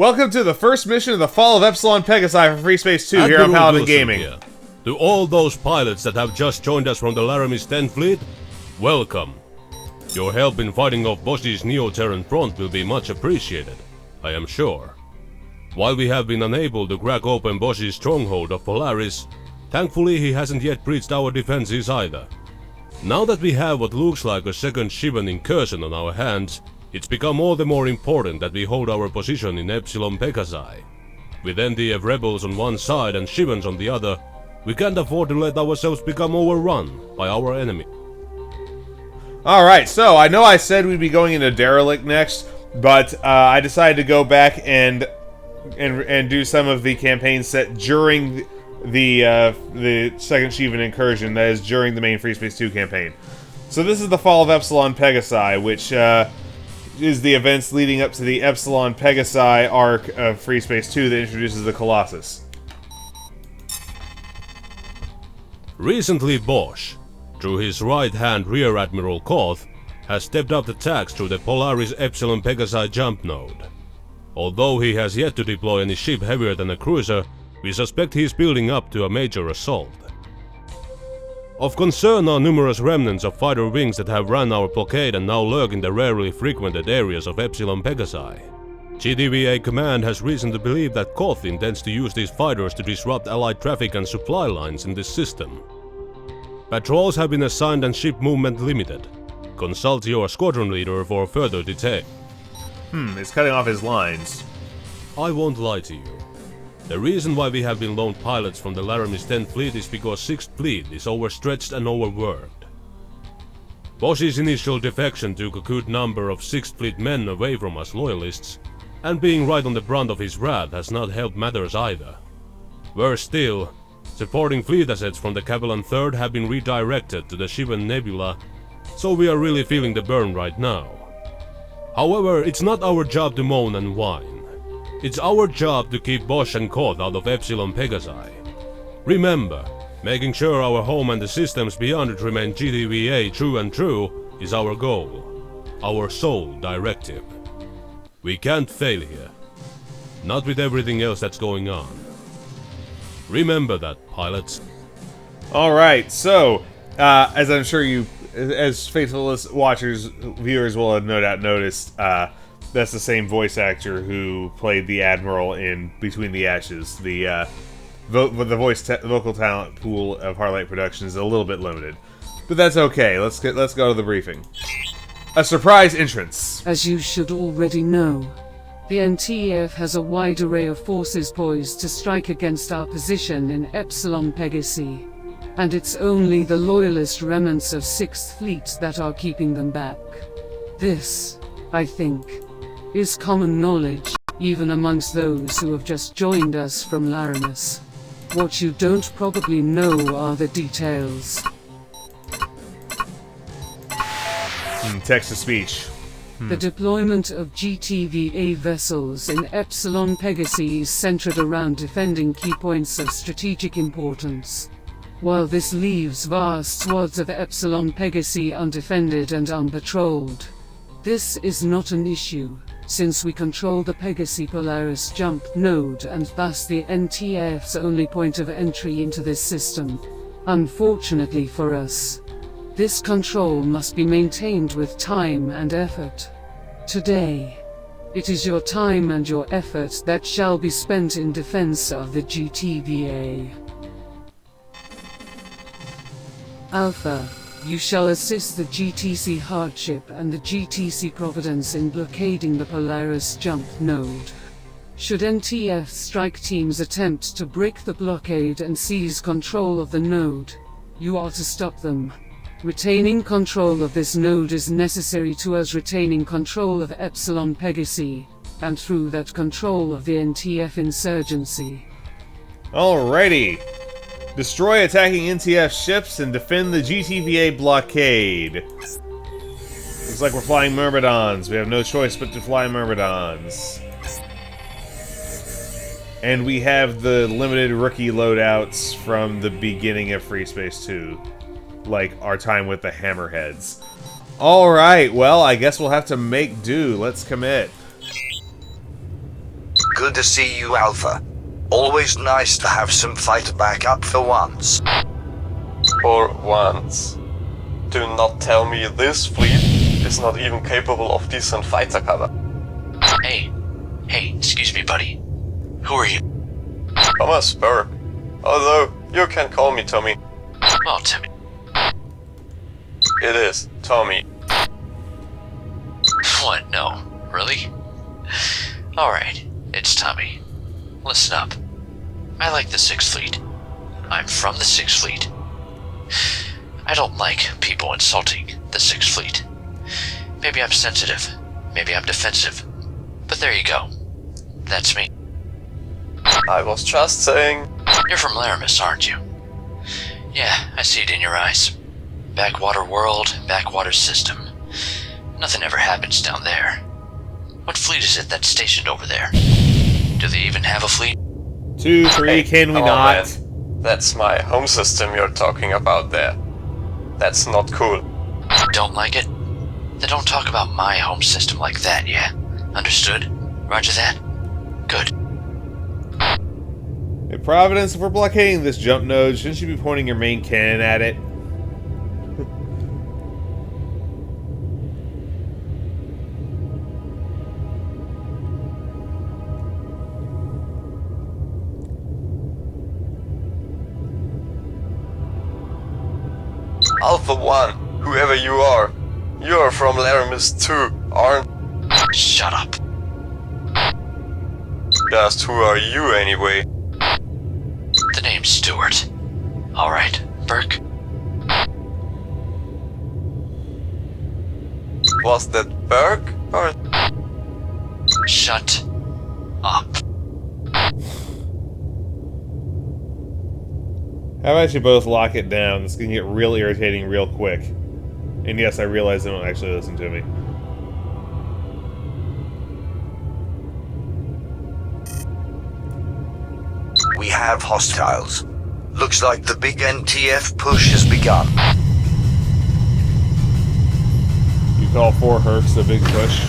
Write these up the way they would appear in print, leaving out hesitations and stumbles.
Welcome to the first mission of the Fall of Epsilon Pegasi for Freespace 2 here on Paladin Gaming. Here. To all those pilots that have just joined us from the Laramis 10th Fleet, welcome. Your help in fighting off Bosch's Neo-Terran Front will be much appreciated, I am sure. While we have been unable to crack open Bosch's stronghold of Polaris, thankfully he hasn't yet breached our defenses either. Now that we have what looks like a second Shivan incursion on our hands, it's become all the more important that we hold our position in Epsilon Pegasi. With NTF rebels on one side and Shivans on the other, we can't afford to let ourselves become overrun by our enemy. Alright, so I know I said we'd be going into Derelict next, but I decided to go back and do some of the campaign set during the second Shivan incursion, that is during the main Freespace 2 campaign. So this is the Fall of Epsilon Pegasi, which is the events leading up to the Epsilon Pegasi arc of Freespace 2 that introduces the Colossus. Recently Bosch, through his right-hand Rear Admiral Koth, has stepped up the tax through the Polaris Epsilon Pegasi jump node. Although he has yet to deploy any ship heavier than a cruiser, we suspect he is building up to a major assault. Of concern are numerous remnants of fighter wings that have run our blockade and now lurk in the rarely frequented areas of Epsilon Pegasi. GTVA Command has reason to believe that Koth intends to use these fighters to disrupt Allied traffic and supply lines in this system. Patrols have been assigned and ship movement limited. Consult your squadron leader for further detail. It's cutting off his lines. I won't lie to you. The reason why we have been loaned pilots from the Laramis 10th Fleet is because 6th Fleet is overstretched and overworked. Bosch's initial defection took a good number of 6th Fleet men away from us loyalists, and being right on the brunt of his wrath has not helped matters either. Worse still, supporting fleet assets from the Capella 3rd have been redirected to the Shivan Nebula, so we are really feeling the burn right now. However, it's not our job to moan and whine. It's our job to keep Bosch and Koth out of Epsilon Pegasi. Remember, making sure our home and the systems beyond it remain GTVA true is our goal, our sole directive. We can't fail here. Not with everything else that's going on. Remember that, pilots. Alright, so, as I'm sure you, as faithful watchers, viewers will have no doubt noticed, that's the same voice actor who played the Admiral in Between the Ashes. The vocal talent pool of Harlight Productions is a little bit limited, but that's okay. Let's go to the briefing. A surprise entrance. As you should already know, the NTF has a wide array of forces poised to strike against our position in Epsilon Pegasi, and it's only the loyalist remnants of 6th Fleet that are keeping them back. This, I think, is common knowledge, even amongst those who have just joined us from Laramis. What you don't probably know are the details. Text-to-speech. The deployment of GTVA vessels in Epsilon Pegasi is centered around defending key points of strategic importance. While this leaves vast swaths of Epsilon Pegasi undefended and unpatrolled, this is not an issue, since we control the Pegasi Polaris jump node and thus the NTF's only point of entry into this system. Unfortunately for us, this control must be maintained with time and effort. Today, it is your time and your effort that shall be spent in defense of the GTVA. Alpha, you shall assist the GTC Hardship and the GTC Providence in blockading the Polaris jump node. Should NTF strike teams attempt to break the blockade and seize control of the node, you are to stop them. Retaining control of this node is necessary to us retaining control of Epsilon Pegasi, and through that control of the NTF insurgency. Alrighty. Destroy attacking NTF ships and defend the GTVA blockade. Looks like we're flying Myrmidons. We have no choice but to fly Myrmidons. And we have the limited rookie loadouts from the beginning of Freespace 2. Like our time with the Hammerheads. Alright, well, I guess we'll have to make do. Let's commit. Good to see you, Alpha. Always nice to have some fighter backup for once. For once. Do not tell me this fleet is not even capable of decent fighter cover. Hey, excuse me, buddy. Who are you? Thomas Burke. Although, you can call me Tommy. Oh, Timmy. It is, Tommy. What? No. Really? Alright, it's Tommy. Listen up. I like the 6th Fleet. I'm from the 6th Fleet. I don't like people insulting the 6th Fleet. Maybe I'm sensitive. Maybe I'm defensive. But there you go. That's me. I was just saying... You're from Laramis, aren't you? Yeah, I see it in your eyes. Backwater world, backwater system. Nothing ever happens down there. What fleet is it that's stationed over there? Do they even have a fleet? 2, 3, Hey, can we come on, not? man. That's my home system you're talking about there. That's not cool. Don't like it? Then don't talk about my home system like that, yeah? Understood? Roger that? Good. Hey, Providence, if we're blockading this jump node, shouldn't you be pointing your main cannon at it? Alpha 1, whoever you are from Laramis 2, aren't... Shut up. Just who are you anyway? The name's Stewart. Alright, Burke? Was that Burke or... Shut up. How about you both lock it down? This can get real irritating real quick. And yes, I realize they don't actually listen to me. We have hostiles. Looks like the big NTF push has begun. You call 4 Hercs a big push?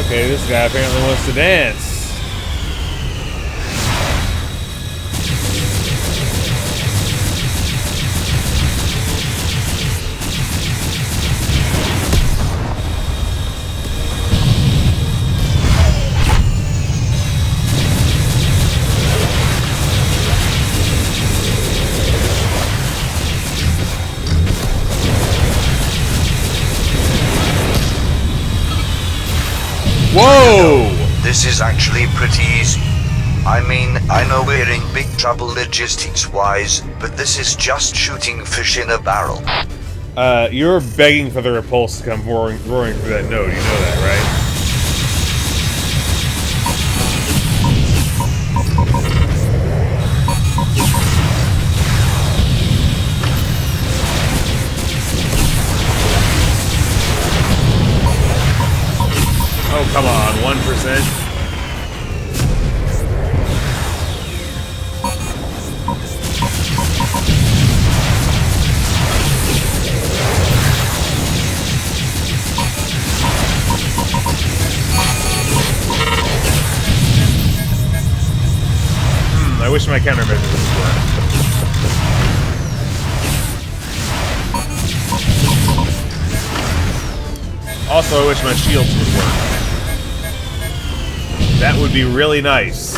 Okay, this guy apparently wants to dance. Whoa! This is actually pretty easy. I mean, I know we're in big trouble logistics-wise, but this is just shooting fish in a barrel. You're begging for the repulse to come roaring through that node, you know that, right? Oh, come on, 1%? I wish my countermeasures would work. Also, I wish my shields would work. That would be really nice.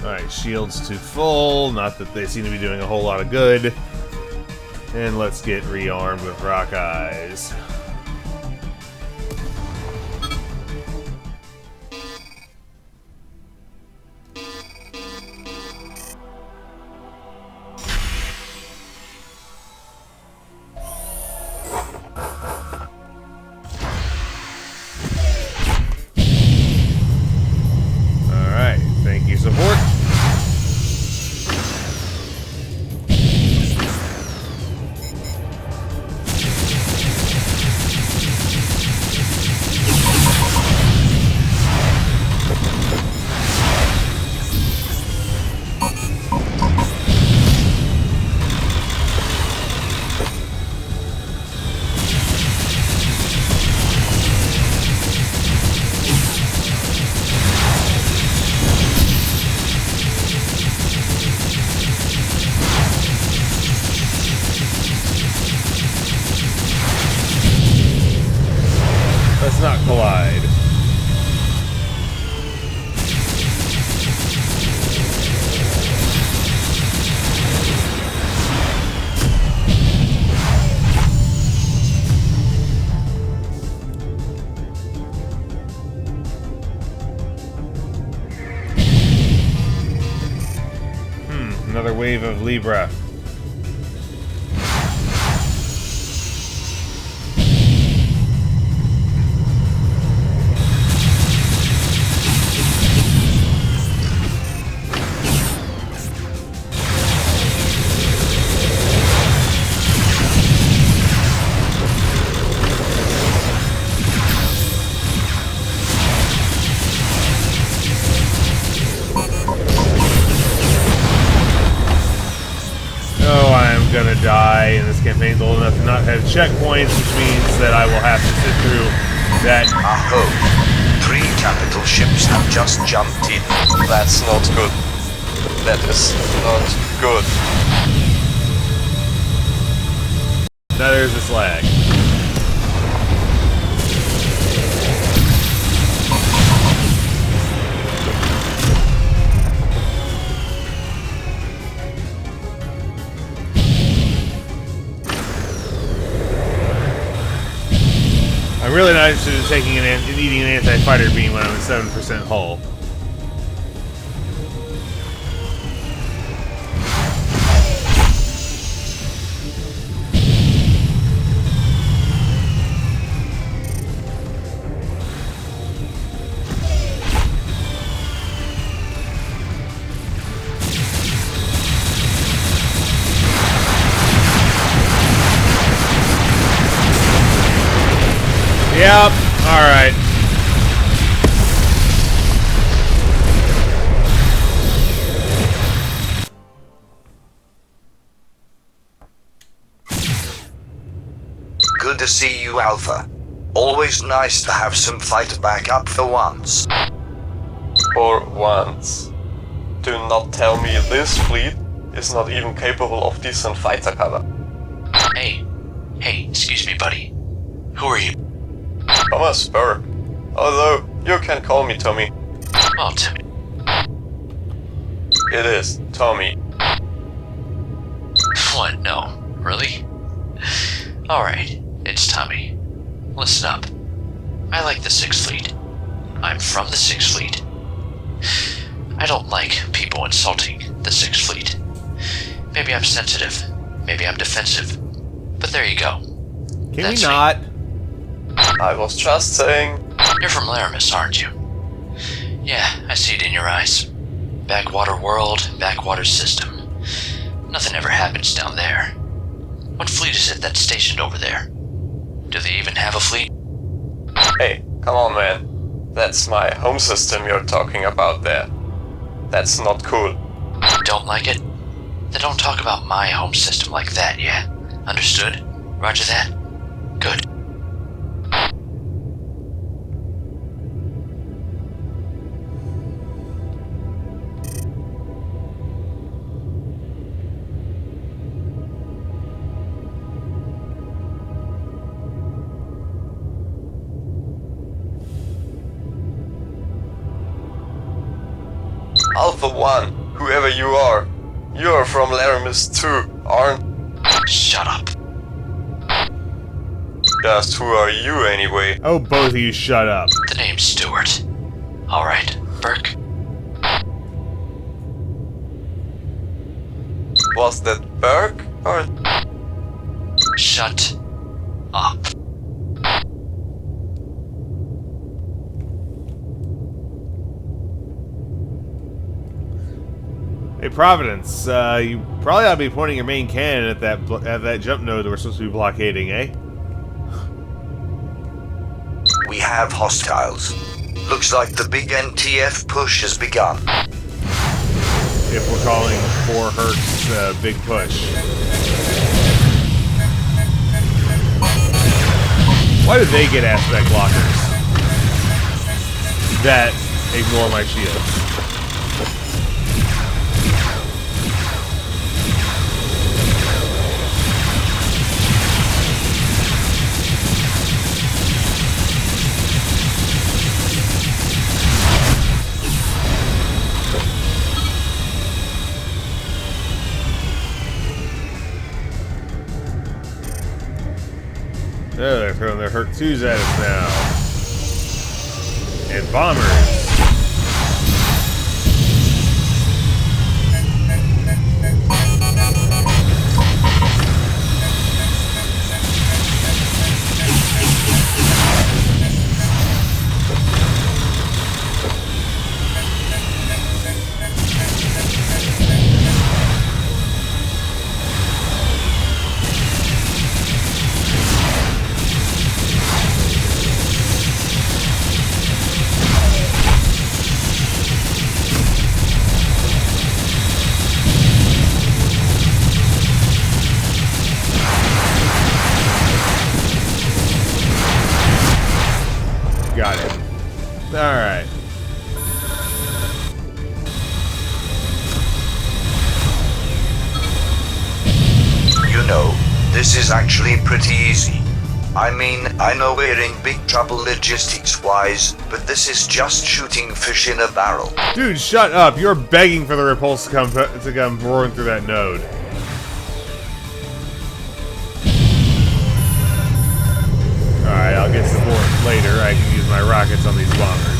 Alright, shields to full. Not that they seem to be doing a whole lot of good. And let's get rearmed with rock eyes. Alright, thank you, support. Let's not collide. Another wave of Libra. Gonna die, and this campaign's old enough to not have checkpoints, which means that I will have to sit through that. Aho! 3 capital ships have just jumped in. That's not good. That is not good. Now there's this lag. I'm really not interested in taking in eating an anti-fighter beam when I'm at 7% hull. Yep, alright. Good to see you, Alpha. Always nice to have some fight back up for once. For once. Do not tell me this fleet is not even capable of decent fighter cover. Hey, excuse me, buddy. Who are you? Thomas Burke. Although, you can call me Tommy. Oh, Timmy. It is Tommy. What? No. Really? Alright, it's Tommy. Listen up. I like the 6th Fleet. I'm from the 6th Fleet. I don't like people insulting the 6th Fleet. Maybe I'm sensitive. Maybe I'm defensive. But there you go. Can That's we not? I was just saying. You're from Laramis, aren't you? Yeah, I see it in your eyes. Backwater world, backwater system. Nothing ever happens down there. What fleet is it that's stationed over there? Do they even have a fleet? Hey, come on, man. That's my home system you're talking about there. That's not cool. Don't like it? Then don't talk about my home system like that, yeah? Understood? Roger that? Good. Alpha 1, whoever you are. You're from Laramis too, aren't? Shut up. Just who are you anyway? Oh, both of you shut up. The name's Stewart. Alright, Burke. Was that Burke or... Shut up. Hey, Providence, you probably ought to be pointing your main cannon at that jump node that we're supposed to be blockading, eh? We have hostiles. Looks like the big NTF push has begun. If we're calling 4 Hertz big push. Why do they get aspect blockers that ignore my shields? Oh, they're throwing their Herc 2s at us now. And bombers. Got it. Alright. You know, this is actually pretty easy. I mean, I know we're in big trouble logistics-wise, but this is just shooting fish in a barrel. Dude, shut up. You're begging for the repulse to come roaring through that node. Alright, I'll get support later. I can use my rockets on these bombers.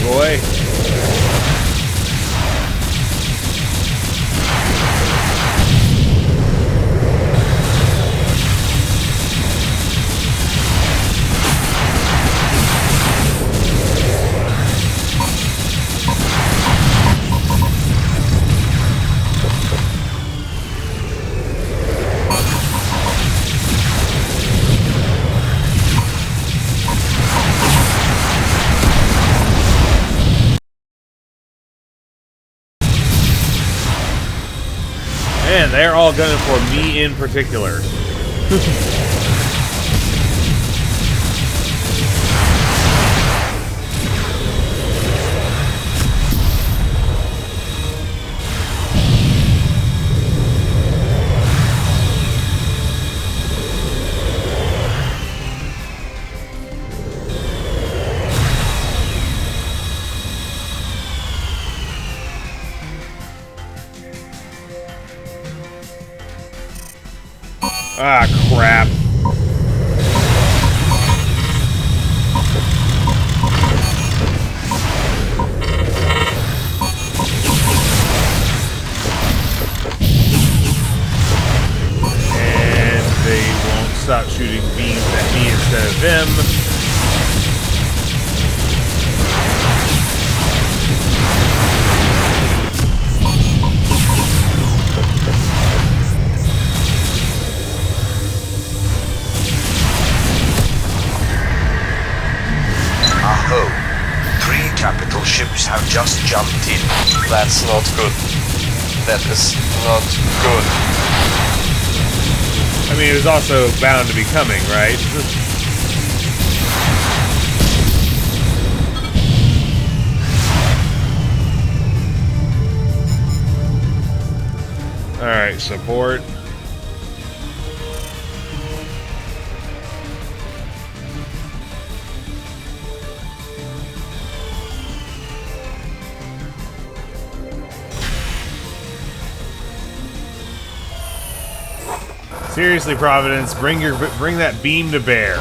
Boy. Man, they're all gunning for me in particular. Ah, crap. And they won't stop shooting beams at me instead of them. Aho! 3 capital ships have just jumped in. That's not good. That is not good. I mean, it was also bound to be coming, right? Alright, support. Seriously, Providence, bring that beam to bear.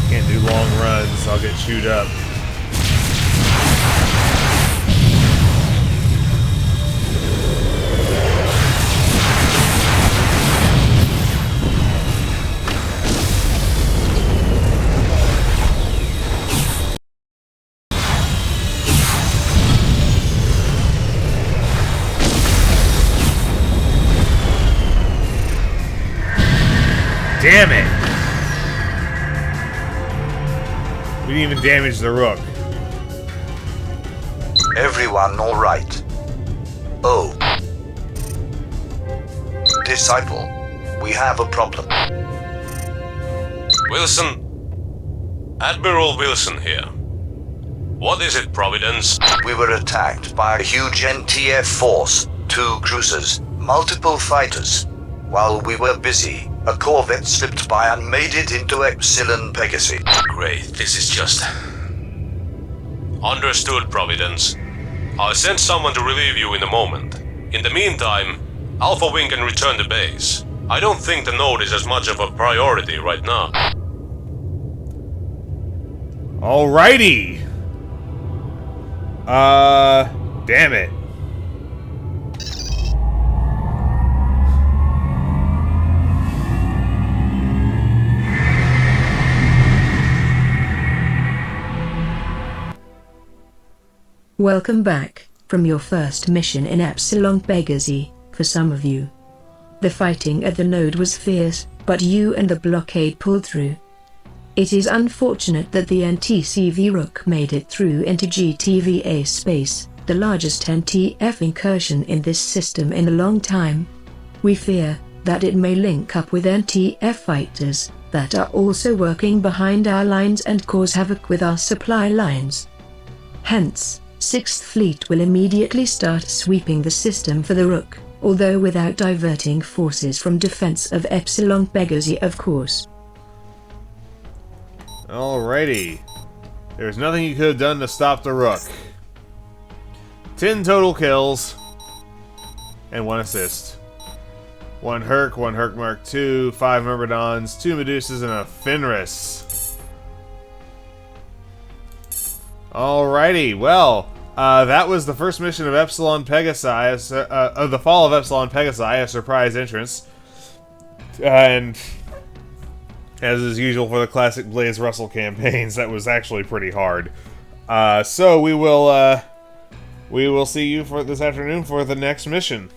Can't do long runs, I'll get chewed up. Damn it! We didn't even damage the Rook. Everyone alright? Oh. Disciple, we have a problem. Wilson? Admiral Wilson here. What is it, Providence? We were attacked by a huge NTF force, 2 cruisers, multiple fighters. While we were busy, a corvette slipped by and made it into Epsilon Pegasi. Great, this is just... Understood, Providence. I'll send someone to relieve you in a moment. In the meantime, Alpha Wing can return to base. I don't think the node is as much of a priority right now. Alrighty! Damn it. Welcome back from your first mission in Epsilon Pegasi, for some of you. The fighting at the node was fierce, but you and the blockade pulled through. It is unfortunate that the NTCV Rook made it through into GTVA space, the largest NTF incursion in this system in a long time. We fear that it may link up with NTF fighters that are also working behind our lines and cause havoc with our supply lines. Hence, 6th Fleet will immediately start sweeping the system for the Rook, although without diverting forces from defense of Epsilon Pegasi, of course. Alrighty. There's nothing you could have done to stop the Rook. 10 total kills. And 1 assist. 1 Herc, 1 Herc Mark II, 5 Myrmidons, 2 Medusas, and a Fenris. Alrighty, well, that was the first mission of Epsilon Pegasi, of the Fall of Epsilon Pegasi, a surprise entrance. And, as is usual for the classic Blaze Russell campaigns, that was actually pretty hard. So we will see you for this afternoon for the next mission.